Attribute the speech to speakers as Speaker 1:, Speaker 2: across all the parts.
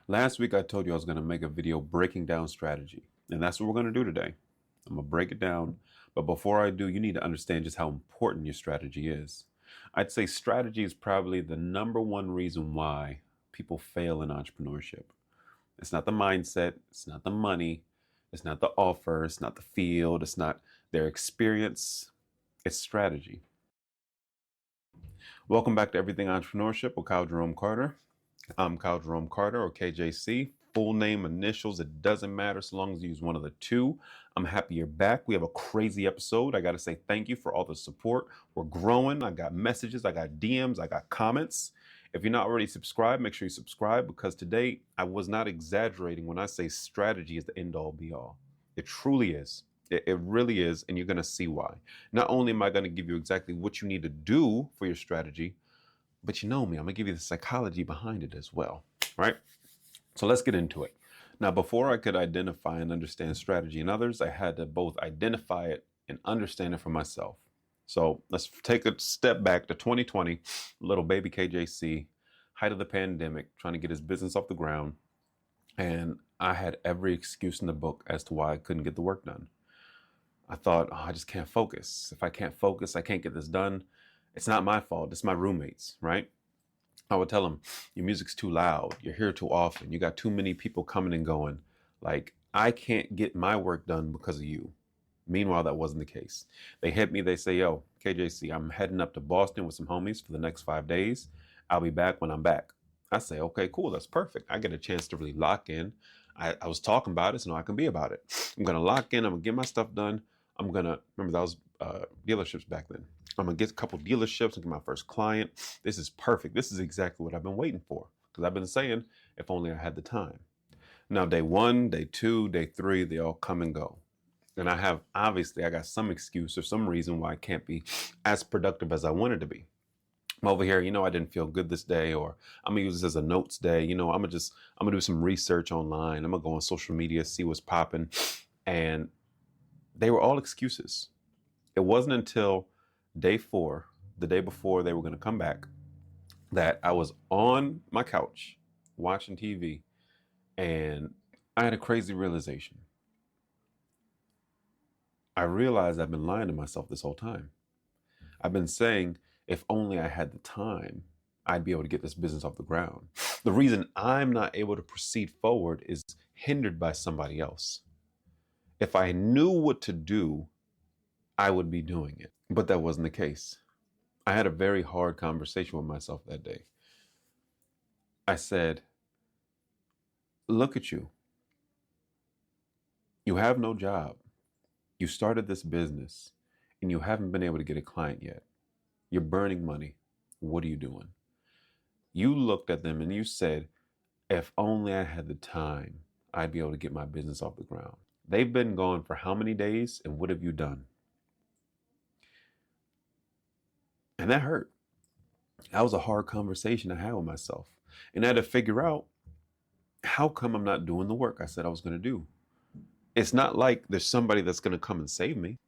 Speaker 1: Last week, I told you I was going to make a video breaking down strategy, and that's what we're going to do today. I'm going to break it down, but before I do, you need to understand just how important your strategy is. I'd say strategy is probably the number one reason why people fail in entrepreneurship. It's not the mindset, it's not the money, it's not the offer, it's not the field, it's not their experience, it's strategy. Welcome back to Everything Entrepreneurship with Kyle Jerome Carter. I'm Kyle Jerome Carter, or KJC. Full name, initials, it doesn't matter so long as you use one of the two. I'm happy you're back. We have a crazy episode. I got to say thank you for all the support. We're growing. I got messages, I got DMs, I got comments. If you're not already subscribed, make sure you subscribe, because today I was not exaggerating when I say strategy is the end all be all. It truly is. It really is, and you're going to see why. Not only am I going to give you exactly what you need to do for your strategy, but you know me, I'm going to give you the psychology behind it as well, right? So let's get into it. Now, before I could identify and understand strategy in others, I had to both identify it and understand it for myself. So let's take a step back to 2020, little baby KJC, height of the pandemic, trying to get his business off the ground. And I had every excuse in the book as to why I couldn't get the work done. I thought, I just can't focus. If I can't focus, I can't get this done. It's not my fault. It's my roommates, right? I would tell them, your music's too loud. You're here too often. You got too many people coming and going. Like, I can't get my work done because of you. Meanwhile, that wasn't the case. They hit me. They say, yo, KJC, I'm heading up to Boston with some homies for the next 5 days. I'll be back when I'm back. I say, okay, cool. That's perfect. I get a chance to really lock in. I was talking about it, so now I can be about it. I'm going to lock in. I'm going to get my stuff done. I'm going to, remember that was dealerships back then. I'm going to get a couple dealerships and get my first client. This is perfect. This is exactly what I've been waiting for, because I've been saying, if only I had the time. Now, day 1, day 2, day 3, they all come and go. And obviously, I got some excuse or some reason why I can't be as productive as I wanted to be. I'm over here, I didn't feel good this day, or I'm going to use this as a notes day. I'm going to do some research online. I'm going to go on social media, see what's popping. And they were all excuses. It wasn't until day 4, the day before they were going to come back, that I was on my couch watching TV, and I had a crazy realization. I realized I've been lying to myself this whole time. I've been saying, if only I had the time, I'd be able to get this business off the ground. The reason I'm not able to proceed forward is hindered by somebody else. If I knew what to do, I would be doing it. But that wasn't the case. I had a very hard conversation with myself that day. I said, look at you. You have no job. You started this business and you haven't been able to get a client yet. You're burning money. What are you doing? You looked at them and you said, if only I had the time, I'd be able to get my business off the ground. They've been gone for how many days, and what have you done? And that hurt. That was a hard conversation I had with myself. And I had to figure out, how come I'm not doing the work I said I was going to do? It's not like there's somebody that's going to come and save me.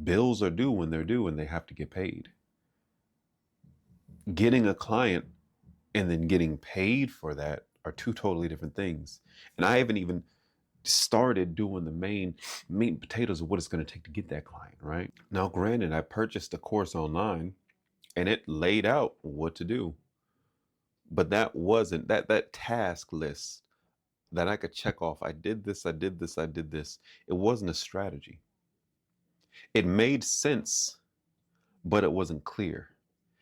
Speaker 1: Bills are due when they're due, and they have to get paid. Getting a client and then getting paid for that are two totally different things. And I haven't even started doing the main meat and potatoes of what it's going to take to get that client, right? Now, granted, I purchased a course online and it laid out what to do. But that wasn't that task list that I could check off. I did this, I did this, I did this. It wasn't a strategy. It made sense, but it wasn't clear.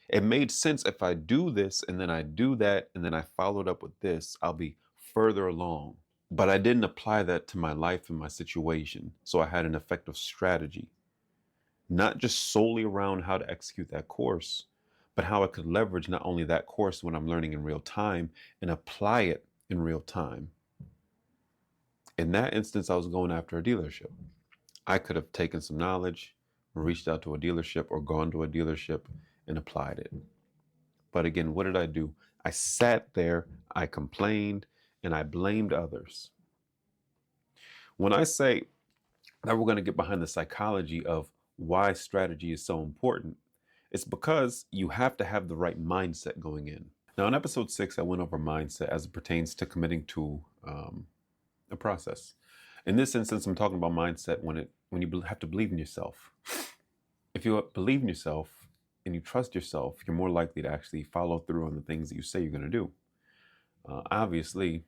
Speaker 1: It made sense if I do this and then I do that and then I followed up with this, I'll be further along. But I didn't apply that to my life and my situation. So I had an effective strategy, not just solely around how to execute that course, but how I could leverage not only that course when I'm learning in real time and apply it in real time. In that instance, I was going after a dealership. I could have taken some knowledge, reached out to a dealership, or gone to a dealership and applied it. But again, what did I do? I sat there, I complained, and I blamed others. When I say that we're going to get behind the psychology of why strategy is so important, it's because you have to have the right mindset going in. Now, in episode 6, I went over mindset as it pertains to committing to a process. In this instance, I'm talking about mindset when you have to believe in yourself. If you believe in yourself and you trust yourself, you're more likely to actually follow through on the things that you say you're going to do. Obviously,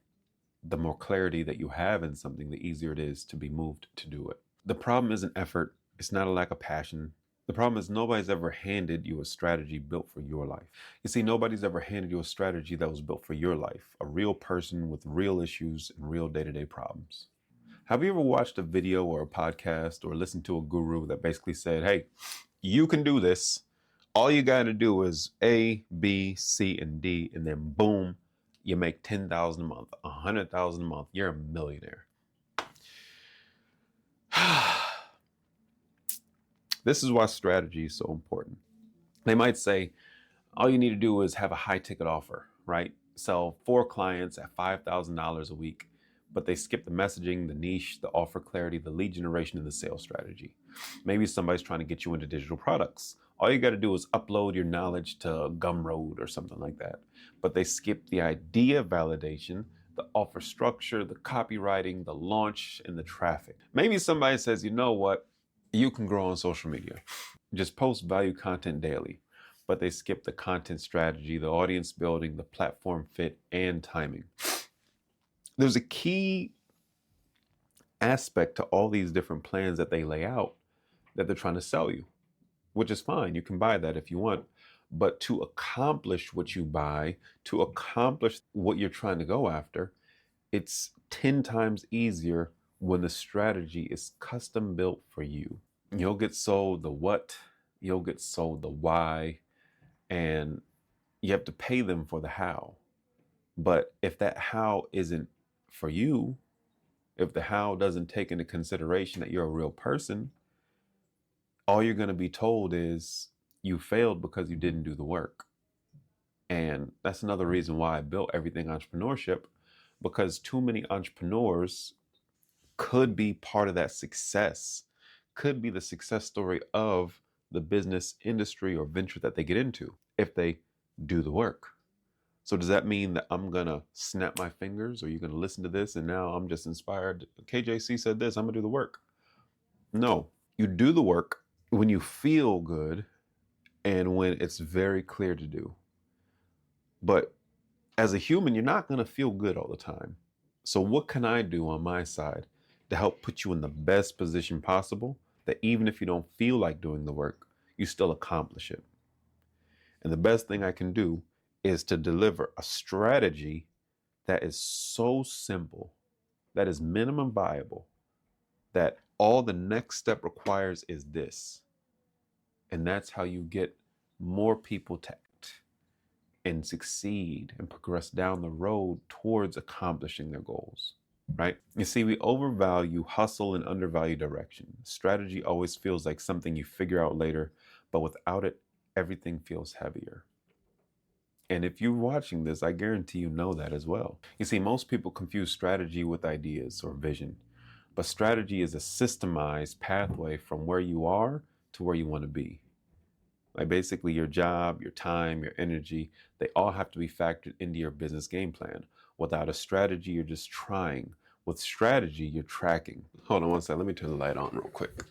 Speaker 1: the more clarity that you have in something, the easier it is to be moved to do it. The problem isn't effort. It's not a lack of passion. The problem is nobody's ever handed you a strategy built for your life. You see, nobody's ever handed you a strategy that was built for your life, a real person with real issues and real day-to-day problems. Have you ever watched a video or a podcast or listened to a guru that basically said, hey, you can do this. All you got to do is A, B, C, and D, and then boom, you make $10,000 a month, $100,000 a month. You're a millionaire. This is why strategy is so important. They might say, all you need to do is have a high ticket offer, right? Sell 4 clients at $5,000 a week, but they skip the messaging, the niche, the offer clarity, the lead generation, and the sales strategy. Maybe somebody's trying to get you into digital products. All you got to do is upload your knowledge to Gumroad or something like that. But they skip the idea validation, the offer structure, the copywriting, the launch, and the traffic. Maybe somebody says, you know what? You can grow on social media. Just post value content daily. But they skip the content strategy, the audience building, the platform fit, and timing. There's a key aspect to all these different plans that they lay out that they're trying to sell you, which is fine. You can buy that if you want. But to accomplish what you buy, to accomplish what you're trying to go after, it's 10 times easier when the strategy is custom built for you. You'll get sold the what, you'll get sold the why, and you have to pay them for the how. But if that how isn't for you, if the how doesn't take into consideration that you're a real person, all you're going to be told is you failed because you didn't do the work. And that's another reason why I built Everything Entrepreneurship, because too many entrepreneurs could be part of that success, could be the success story of the business industry or venture that they get into if they do the work. So does that mean that I'm going to snap my fingers, or you're going to listen to this and now I'm just inspired? KJC said this, I'm going to do the work. No, you do the work when you feel good and when it's very clear to do. But as a human, you're not going to feel good all the time. So what can I do on my side to help put you in the best position possible, that even if you don't feel like doing the work, you still accomplish it? And the best thing I can do is to deliver a strategy that is so simple, that is minimum viable, that all the next step requires is this. And that's how you get more people to act and succeed and progress down the road towards accomplishing their goals, right? You see, we overvalue hustle and undervalue direction. Strategy always feels like something you figure out later, but without it, everything feels heavier. And if you're watching this, I guarantee you know that as well. You see, most people confuse strategy with ideas or vision, but strategy is a systemized pathway from where you are to where you want to be. Like basically your job, your time, your energy, they all have to be factored into your business game plan. Without a strategy, you're just trying. With strategy, you're tracking. Hold on one second. Let me turn the light on real quick.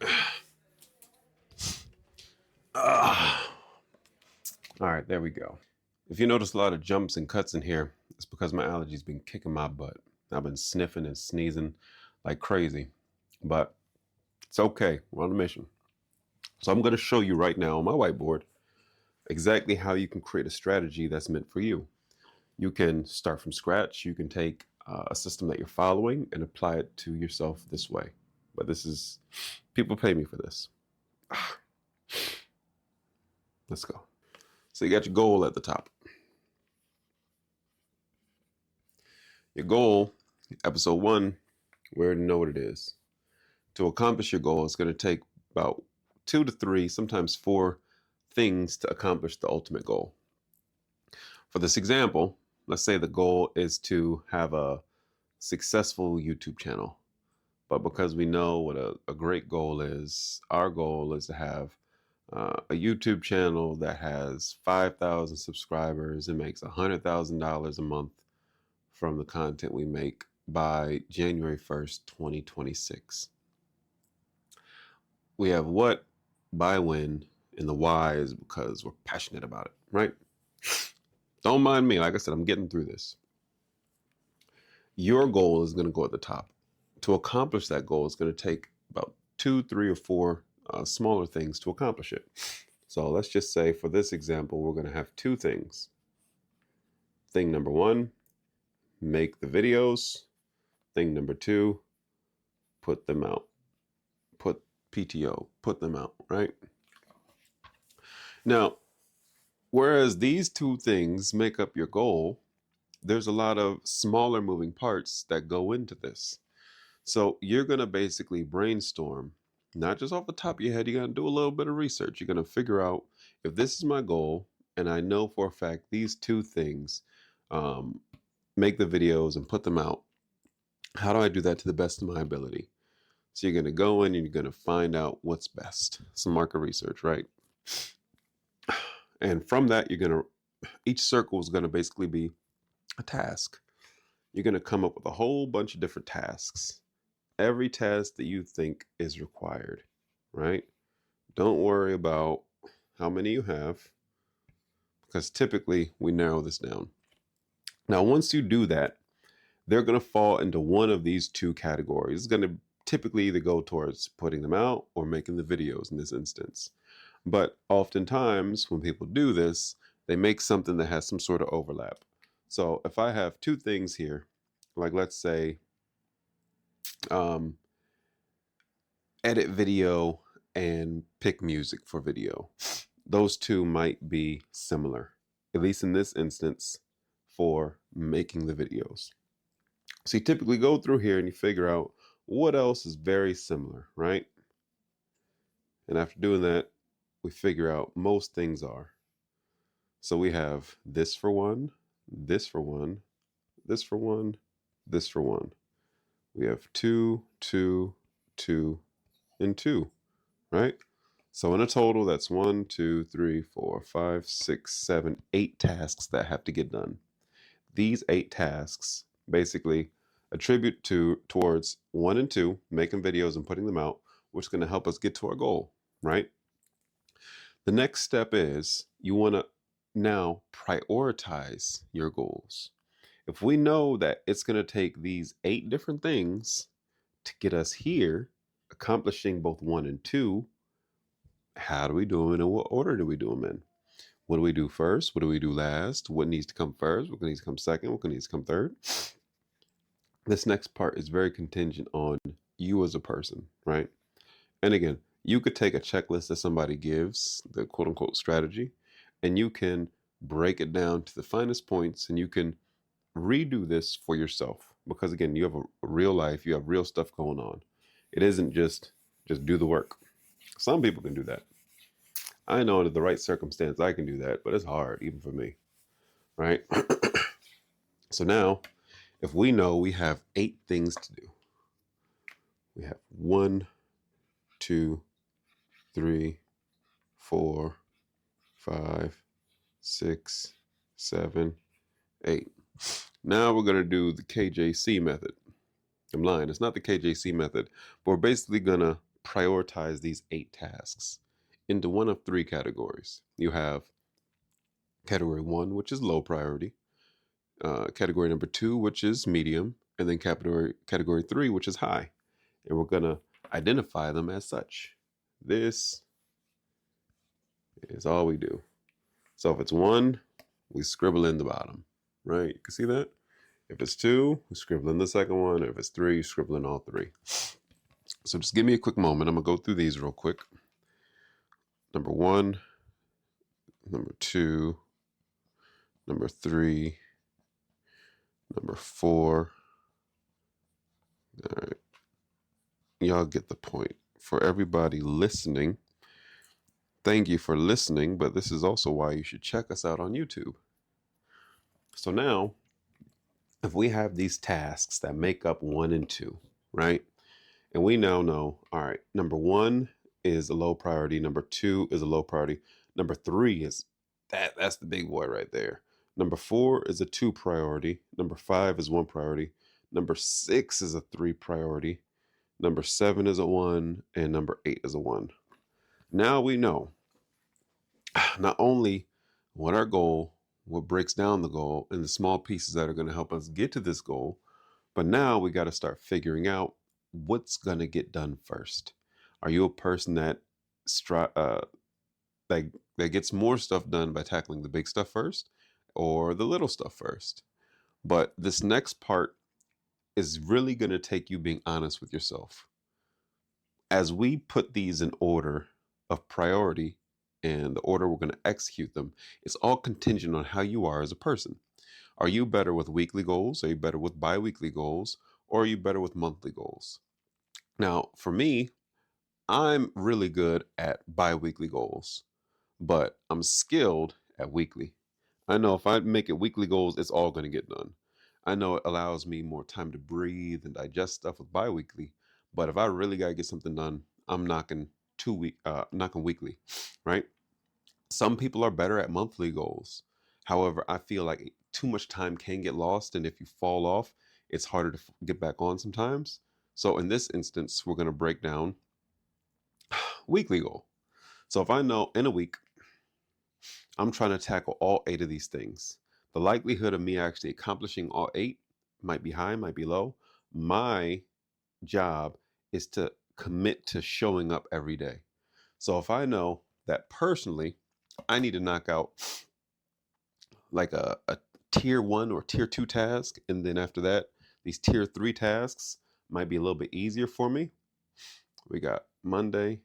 Speaker 1: All right, there we go. If you notice a lot of jumps and cuts in here, it's because my allergies been kicking my butt. I've been sniffing and sneezing like crazy, but it's okay. We're on a mission. So I'm going to show you right now on my whiteboard exactly how you can create a strategy that's meant for you. You can start from scratch. You can take a system that you're following and apply it to yourself this way. But this is, people pay me for this. Let's go. So you got your goal at the top. Your goal, episode 1, we already know what it is. To accomplish your goal, it's going to take about 2 to 3, sometimes 4 things to accomplish the ultimate goal. For this example, let's say the goal is to have a successful YouTube channel. But because we know what a great goal is, our goal is to have
Speaker 2: a YouTube channel that has 5,000 subscribers and makes $100,000 a month from the content we make by January 1st, 2026. We have what, by when, and the why is because we're passionate about it, right? Don't mind me. Like I said, I'm getting through this. Your goal is going to go at the top. To accomplish that goal, it's going to take about 2, 3, or 4 smaller things to accomplish it. So let's just say for this example, we're going to have 2 things. Thing number 1, make the videos. Thing number 2, put them out. Put PTO, put them out, right? Now, whereas these 2 things make up your goal, there's a lot of smaller moving parts that go into this. So you're going to basically brainstorm, not just off the top of your head. You're going to do a little bit of research. You're going to figure out, if this is my goal, and I know for a fact these 2 things, make the videos and put them out, how do I do that to the best of my ability? So you're going to go in and you're going to find out what's best. Some market research, right? And from that, each circle is going to basically be a task. You're going to come up with a whole bunch of different tasks. Every task that you think is required, right? Don't worry about how many you have, because typically we narrow this down. Now, once you do that, they're going to fall into one of these 2 categories. It's going to typically either go towards putting them out or making the videos in this instance. But oftentimes when people do this, they make something that has some sort of overlap. So if I have 2 things here, like let's say edit video and pick music for video, those 2 might be similar, at least in this instance, for making the videos. So you typically go through here and you figure out what else is very similar, right? And after doing that, we figure out most things are. So we have this for 1, this for 1, this for 1, this for 1. We have 2, 2, 2, and 2, right? So in a total, that's 1, 2, 3, 4, 5, 6, 7, 8 tasks that have to get done. These 8 tasks basically attribute towards 1 and 2, making videos and putting them out, which is going to help us get to our goal, right? The next step is you want to now prioritize your goals. If we know that it's going to take these 8 different things to get us here, accomplishing both 1 and 2, how do we do them and in what order do we do them in? What do we do first? What do we do last? What needs to come first? What needs to come second? What needs to come third? This next part is very contingent on you as a person, right? And again, you could take a checklist that somebody gives, the quote unquote strategy, and you can break it down to the finest points and you can redo this for yourself. Because again, you have a real life, you have real stuff going on. It isn't just do the work. Some people can do that. I know under the right circumstance I can do that, but it's hard even for me, right? So now, if we know we have 8 things to do, we have 1, 2, 3, 4, 5, 6, 7, 8. Now we're going to do the KJC method. I'm lying, it's not the KJC method, but we're basically going to prioritize these 8 tasks into one of 3 categories. You have category 1, which is low priority, category number 2, which is medium, and then category 3, which is high. And we're going to identify them as such. This is all we do. So if it's 1, we scribble in the bottom, right? You can see that? If it's 2, we scribble in the second one. If it's 3, you scribble in all 3. So just give me a quick moment. I'm going to go through these real quick. Number 1, number 2, number 3, number 4. All right. Y'all get the point. For everybody listening, thank you for listening, but this is also why you should check us out on YouTube. So now, if we have these tasks that make up 1 and 2, right? And we now know, all right, number 1 is a low priority. Number 2 is a low priority. Number 3 is that's the big boy right there. Number 4 is a 2 priority. Number 5 is 1 priority. Number 6 is a 3 priority. Number 7 is a 1, and number 8 is a 1. Now we know not only what our goal, what breaks down the goal, and the small pieces that are going to help us get to this goal, but now we got to start figuring out what's going to get done first. Are you a person that that gets more stuff done by tackling the big stuff first, or the little stuff first? But this next part is really going to take you being honest with yourself. As we put these in order of priority and the order we're going to execute them, it's all contingent on how you are as a person. Are you better with weekly goals? Are you better with bi-weekly goals? Or are you better with monthly goals? Now, for me, I'm really good at bi-weekly goals, but I'm skilled at weekly. I know if I make it weekly goals, it's all going to get done. I know it allows me more time to breathe and digest stuff with bi-weekly, but if I really got to get something done, I'm knocking weekly, right? Some people are better at monthly goals. However, I feel like too much time can get lost, and if you fall off, it's harder to get back on sometimes. So in this instance, we're going to break down weekly goal. So if I know in a week, I'm trying to tackle all 8 of these things, the likelihood of me actually accomplishing all 8 might be high, might be low. My job is to commit to showing up every day. So if I know that personally, I need to knock out like a tier 1 or tier 2 task, and then after that, these tier 3 tasks might be a little bit easier for me. We got Monday,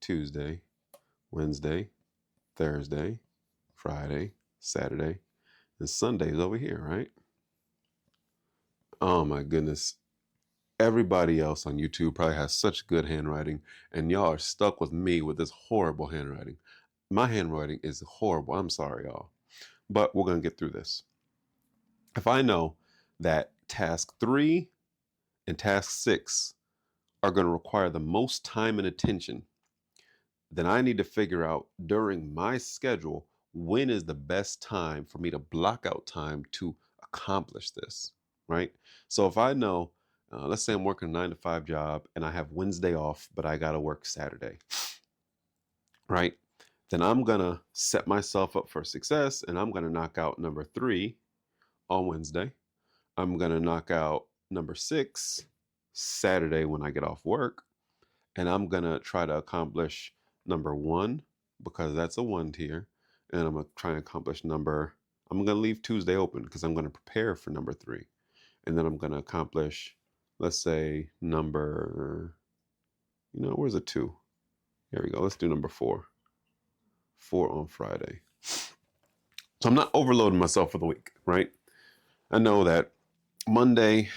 Speaker 2: Tuesday, Wednesday, Thursday, Friday, Saturday, and Sunday's over here, right? Oh my goodness. Everybody else on YouTube probably has such good handwriting, and y'all are stuck with me with this horrible handwriting. My handwriting is horrible. I'm sorry, y'all. But we're going to get through this. If I know that task 3 and task 6 are going to require the most time and attention, then I need to figure out during my schedule when is the best time for me to block out time to accomplish this, right? So if I know, let's say I'm working a 9 to 5 job and I have Wednesday off, but I got to work Saturday, right? Then I'm going to set myself up for success, and I'm going to knock out number 3 on Wednesday. I'm going to knock out number 6 Saturday when I get off work. And I'm going to try to accomplish number 1 because that's a 1 tier. And I'm going to try and accomplish I'm going to leave Tuesday open because I'm going to prepare for number 3. And then I'm going to accomplish, let's say, where's a 2? Here we go. Let's do number 4. 4 on Friday. So I'm not overloading myself for the week, right? I know that Monday,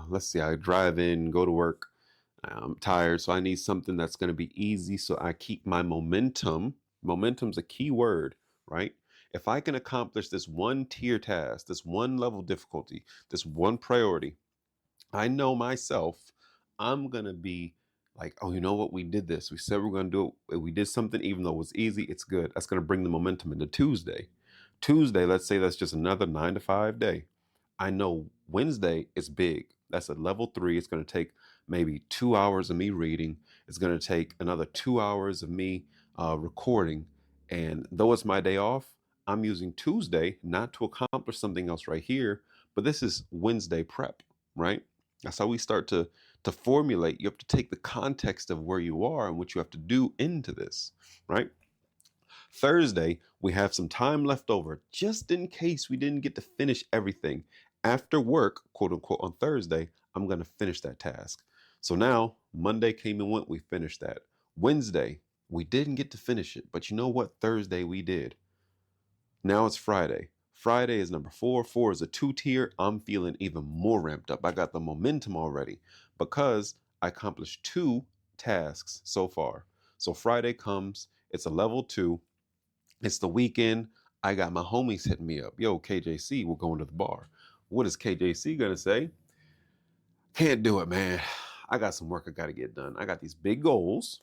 Speaker 2: let's see, I drive in, go to work. I'm tired, so I need something that's going to be easy so I keep my momentum. Momentum's a key word, right? If I can accomplish this 1 tier task, this 1 level difficulty, this 1 priority, I know myself, I'm going to be like, oh, you know what? We did this. We said we're going to do it. We did something, even though it was easy. It's good. That's going to bring the momentum into Tuesday. Tuesday, let's say that's just another 9 to 5 day. I know Wednesday is big. That's a level 3. It's going to take maybe 2 hours of me reading. It's going to take another 2 hours of me recording. And though it's my day off, I'm using Tuesday not to accomplish something else right here, but this is Wednesday prep, right? That's how we start to formulate. You have to take the context of where you are and what you have to do into this, right? Thursday, we have some time left over just in case we didn't get to finish everything. After work, quote unquote, on Thursday, I'm going to finish that task. So now Monday came and went, we finished that. Wednesday, we didn't get to finish it, but you know what? Thursday we did. Now it's Friday. Friday is number 4. 4 is a 2 tier. I'm feeling even more ramped up. I got the momentum already because I accomplished 2 tasks so far. So Friday comes, it's a level 2. It's the weekend. I got my homies hitting me up. Yo, KJC, we're going to the bar. What is KJC going to say? Can't do it, man. I got some work I got to get done. I got these big goals.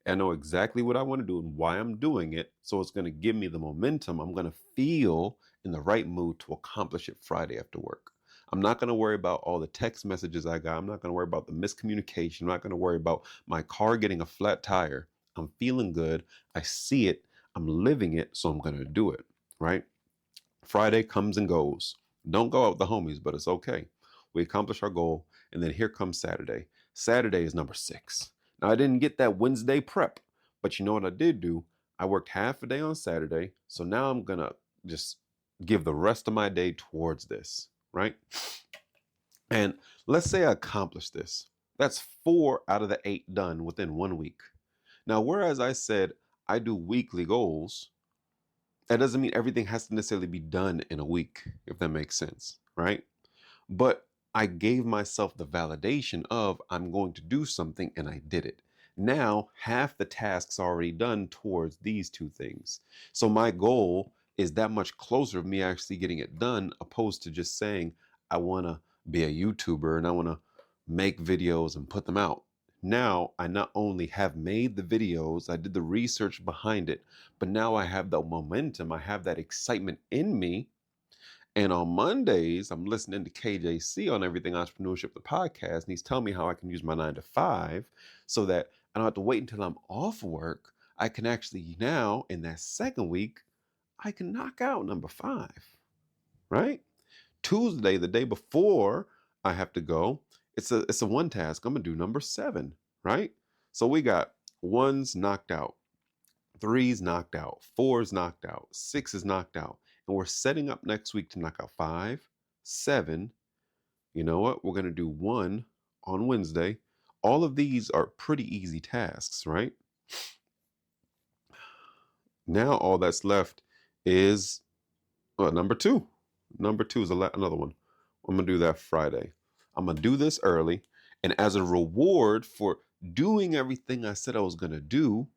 Speaker 2: I know exactly what I want to do and why I'm doing it. So it's going to give me the momentum. I'm going to feel in the right mood to accomplish it Friday after work. I'm not going to worry about all the text messages I got. I'm not going to worry about the miscommunication. I'm not going to worry about my car getting a flat tire. I'm feeling good. I see it. I'm living it. So I'm going to do it. Right? Friday comes and goes. Don't go out with the homies, but it's okay. We accomplish our goal. And then here comes Saturday. Saturday is number 6. Now, I didn't get that Wednesday prep, but you know what I did do? I worked half a day on Saturday. So now I'm going to just give the rest of my day towards this, right? And let's say I accomplish this. That's 4 out of the 8 done within 1 week. Now, whereas I said I do weekly goals, that doesn't mean everything has to necessarily be done in a week, if that makes sense, right? But I gave myself the validation of I'm going to do something and I did it. Now, half the tasks are already done towards these 2 things. So my goal is that much closer of me actually getting it done, opposed to just saying, I want to be a YouTuber and I want to make videos and put them out. Now, I not only have made the videos, I did the research behind it, but now I have the momentum, I have that excitement in me. And on Mondays, I'm listening to KJC on Everything Entrepreneurship, the podcast, and he's telling me how I can use my 9 to 5 so that I don't have to wait until I'm off work. I can actually now, in that second week, I can knock out number 5, right? Tuesday, the day before I have to go, it's a one task. I'm gonna do number 7, right? So we got 1's knocked out, 3's knocked out, 4's knocked out, 6 is knocked out. And we're setting up next week to knock out 5, 7. You know what? We're gonna do 1 on Wednesday. All of these are pretty easy tasks, right? Now all that's left is number 2. Number 2 is another one. I'm gonna do that Friday. I'm gonna do this early, and as a reward for doing everything I said I was gonna do,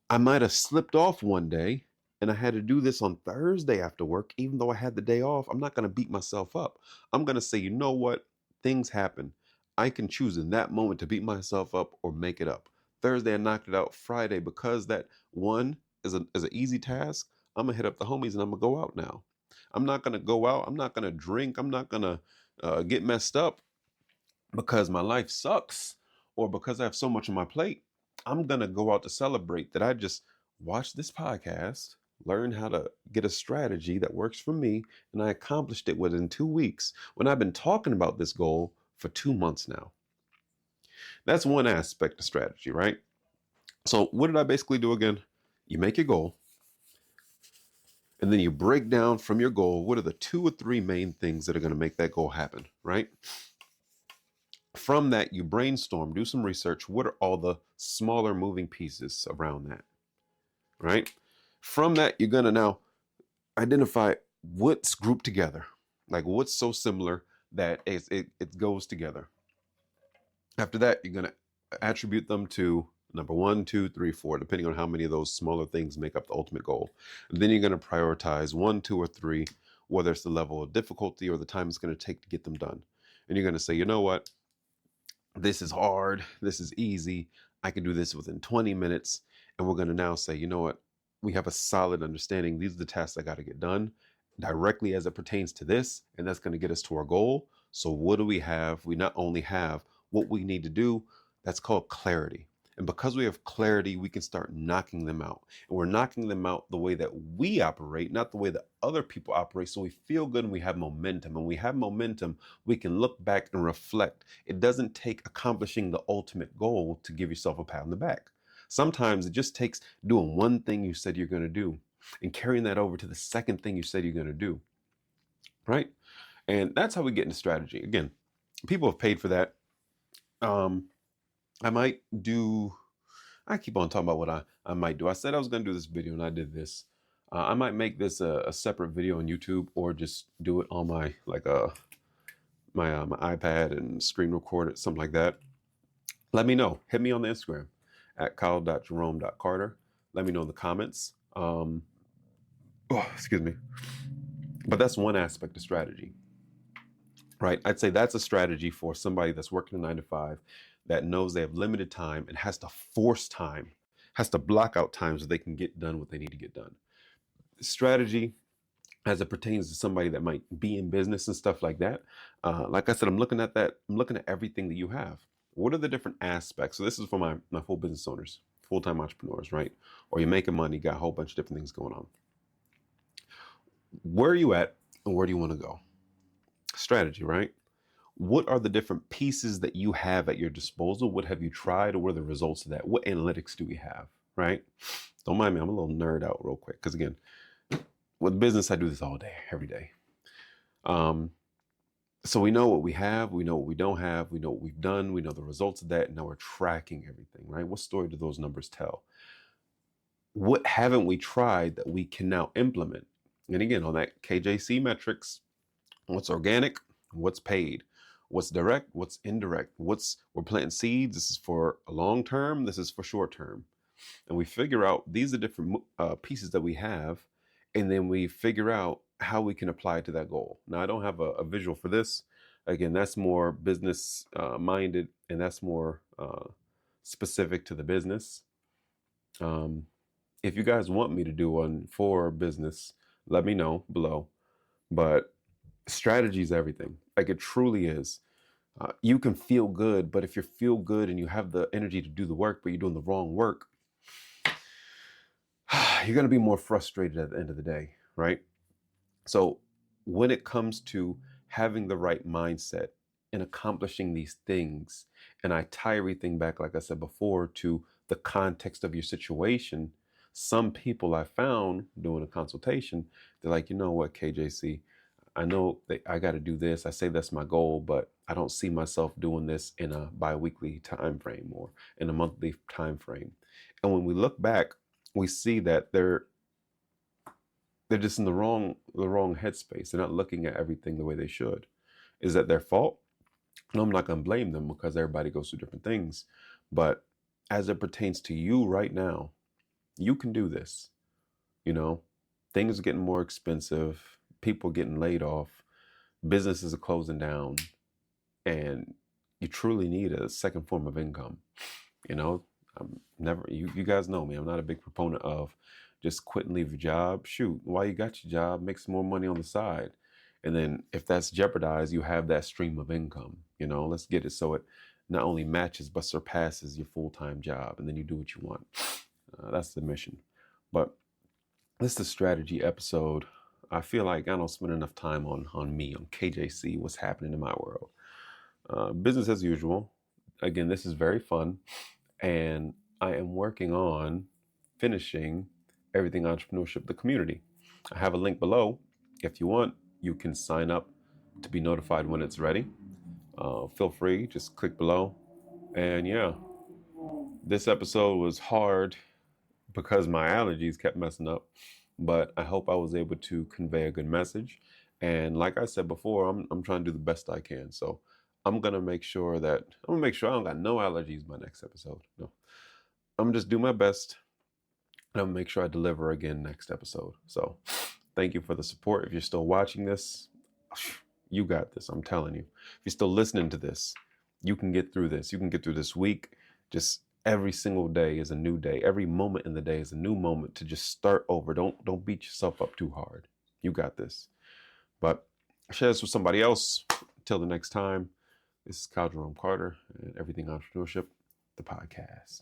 Speaker 2: I might have slipped off one day and I had to do this on Thursday after work, even though I had the day off. I'm not gonna beat myself up. I'm gonna say, you know what? Things happen. I can choose in that moment to beat myself up or make it up. Thursday I knocked it out. Friday, because that one is an easy task, I'm gonna hit up the homies and I'm gonna go out now. I'm not gonna go out. I'm not gonna drink. I'm not gonna get messed up because my life sucks or because I have so much on my plate. I'm gonna go out to celebrate that I just watched this podcast, learned how to get a strategy that works for me, and I accomplished it within 2 weeks when I've been talking about this goal for 2 months now. That's one aspect of strategy, right? So what did I basically do again? You make your goal, and then you break down from your goal what are the 2 or 3 main things that are going to make that goal happen, right? From that, you brainstorm, do some research. What are all the smaller moving pieces around that, right? From that, you're going to now identify what's grouped together, like what's so similar that it goes together. After that, you're going to attribute them to number 1, 2, 3, 4, depending on how many of those smaller things make up the ultimate goal. And then you're going to prioritize 1, 2, or 3, whether it's the level of difficulty or the time it's going to take to get them done. And you're going to say, you know what? This is hard. This is easy. I can do this within 20 minutes. And we're going to now say, you know what? We have a solid understanding. These are the tasks I got to get done directly as it pertains to this. And that's going to get us to our goal. So what do we have? We not only have what we need to do, that's called clarity. And because we have clarity, we can start knocking them out. And we're knocking them out the way that we operate, not the way that other people operate. So we feel good and we have momentum. And when we have momentum, we can look back and reflect. It doesn't take accomplishing the ultimate goal to give yourself a pat on the back. Sometimes it just takes doing one thing you said you're going to do and carrying that over to the second thing you said you're going to do, right? And that's how we get into strategy. Again, people have paid for that. I keep on talking about what I might do. I said I was going to do this video and I did this. I might make this a separate video on YouTube or just do it on my my iPad and screen record it, something like that. Let me know. Hit me on the Instagram at kyle.jerome.carter. Let me know in the comments. Excuse me. But that's one aspect of strategy, right? I'd say that's a strategy for somebody that's working a 9 to 5.
Speaker 1: that knows they have limited time and has to force time, has to block out time so they can get done what they need to get done. Strategy, as it pertains to somebody that might be in business and stuff like that, like I said, I'm looking at that. I'm looking at everything that you have. What are the different aspects? So this is for my full business owners, full-time entrepreneurs, right? Or you're making money, got a whole bunch of different things going on. Where are you at and where do you want to go? Strategy, right? What are the different pieces that you have at your disposal? What have you tried, or what are the results of that? What analytics do we have, right? Don't mind me, I'm a little nerd out real quick, because again, with business, I do this all day, every day. So we know what we have, we know what we don't have, we know what we've done, we know the results of that, and now we're tracking everything, right? What story do those numbers tell? What haven't we tried that we can now implement? And again, on that KJC metrics, what's organic, what's paid, what's direct, what's indirect, we're planting seeds. This is for a long term, this is for short term. And we figure out these are different pieces that we have, and then we figure out how we can apply it to that goal. Now, I don't have a visual for this. Again, that's more business minded, and that's more specific to the business. If you guys want me to do one for business, let me know below. But strategy is everything. Like, it truly is. You can feel good, but if you feel good and you have the energy to do the work, but you're doing the wrong work, you're going to be more frustrated at the end of the day, right? So when it comes to having the right mindset and accomplishing these things, and I tie everything back, like I said before, to the context of your situation, some people I found doing a consultation, they're like, you know what, KJC, I know that I got to do this. I say that's my goal, but I don't see myself doing this in a bi-weekly time frame or in a monthly time frame. And when we look back, we see that they're just in the wrong headspace. They're not looking at everything the way they should. Is that their fault? No, I'm not going to blame them, because everybody goes through different things. But as it pertains to you right now, you can do this. You know, things are getting more expensive. People getting laid off. Businesses are closing down. And you truly need a second form of income. You know, you guys know me. I'm not a big proponent of just quit and leave your job. Shoot, while you got your job, make some more money on the side. And then if that's jeopardized, you have that stream of income. You know, let's get it so it not only matches, but surpasses your full-time job. And then you do what you want. That's the mission. But this is the strategy episode. I feel like I don't spend enough time on me, on KJC, what's happening in my world. Business as usual. Again, this is very fun. And I am working on finishing Everything Entrepreneurship, the community. I have a link below. If you want, you can sign up to be notified when it's ready. Feel free, just click below. And yeah, this episode was hard because my allergies kept messing up, but I hope I was able to convey a good message. And like I said before, I'm trying to do the best I can. So I'm gonna make sure I don't got no allergies by next episode. No, I'm just do my best. And I'll make sure I deliver again next episode. So thank you for the support. If you're still watching this, you got this. I'm telling you. If you're still listening to this, you can get through this. You can get through this week. Just every single day is a new day. Every moment in the day is a new moment to just start over. Don't beat yourself up too hard. You got this. But share this with somebody else. Until the next time, this is Kyle Jerome Carter and Everything Entrepreneurship, the podcast.